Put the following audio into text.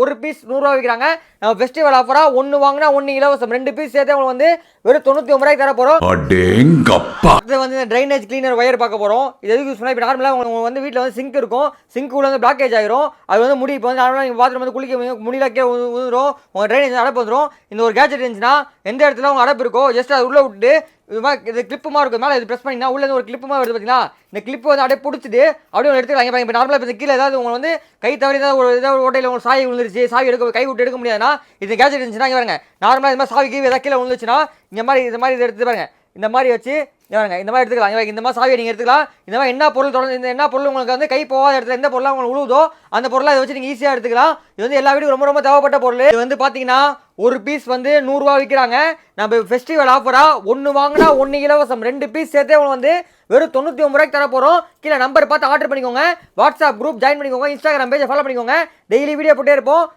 ஒரு பீஸ் 100 விற்கிறாங்க. நம்ம ஃபெஸ்டிவல் ஆஃபரா ஒன்னு வாங்கினா ஒன்னு இலவசம். 2 பீஸ் சேர்த்து உங்களுக்கு வந்து வெறும் 99 ரூபாய்க்கு தர போறோம். அடேங்கப்பா. இது வந்து ட்ரைனேஜ் கிளீனர் ஒயர் பார்க்க போறோம். இது எதுக்கு யூஸ் பண்ணா இப்போ நார்மலா உங்களுக்கு வந்து வீட்ல வந்து சிங்க் இருக்கும். சிங்க் உள்ள வந்து பிளாக்கேஜ் ஆயிரும். அது வந்து முடி இப்போ வந்து நார்மலா நீங்க பாத்ரூம் வந்து குளிக்க முடியல கீழ ஊந்துரும். உங்க ட்ரைனேஜ் அடைப்பு வந்துரும். இந்த ஒரு கேஜெட் இருந்துச்சுன்னா எந்த இடத்துல உங்க அடைப்பு இருக்கோ ஜஸ்ட் அது உள்ள விட்டுட்டு இது கிளிப்புமா இருக்கும். மேலே இது ப்ரெஸ் பண்ணிங்கன்னா உள்ள ஒரு கிளிப்புமா வருது பார்த்தீங்களா? இந்த கிளிப் வந்து அப்படியே பிடிச்சிட்டு அப்படியே எடுத்துக்கலாம். இப்போ நார்மலாக இப்போ கீழே ஏதாவது உங்களுக்கு வந்து கை தவறி ஏதாவது ஓட்டையில் உங்களுக்கு சாவி விழுந்துருச்சு, சாவி கை விட்டு எடுக்க முடியாதுன்னா இந்த கேஜெட் இருந்துச்சுன்னா இங்கே பாருங்க. நார்மலாக இந்த மாதிரி சாவி கீழே ஏதாவது கீழே விழுந்துச்சுன்னா இந்த மாதிரி இதை எடுத்து பாருங்க. இந்த மாதிரி வச்சு பாருங்க இந்த மாதிரி எடுத்துக்கலாம். இந்த மாதிரி சாவியை நீங்கள் எடுத்துக்கலாம். இந்த மாதிரி என்ன பொருள் தொடர்ந்து என்ன பொருள் உங்களுக்கு வந்து கை போகாத இடத்துல எந்த பொருளாக உங்களுக்கு உழுவுதோ அந்த பொருளை இதை வச்சு நீங்கள் ஈஸியாக எடுத்துக்கலாம். இது வந்து எல்லா வீட்டுக்கும் ரொம்ப ரொம்ப தேவைப்பட்ட பொருள். இது வந்து பார்த்தீங்கன்னா ஒரு பீஸ் வந்து 100 ரூபா விற்கிறாங்க. நம்ம ஃபெஸ்டிவல் ஆஃபரா ஒன்று வாங்கினா ஒன்று இலவசம். 2 பீஸ் சேர்த்தே உங்களுக்கு வந்து வெறும் 99 ரூபாய்க்கு தர போகிறோம். கீழே நம்பர் பார்த்து ஆர்டர் பண்ணிக்கோங்க. வாட்ஸ்அப் குரூப் ஜாயின் பண்ணிக்கோங்க. இன்ஸ்டாகிராம் பேஜை ஃபாலோ பண்ணிக்கோங்க. டெய்லி வீடியோ போட்டே இருப்போம்.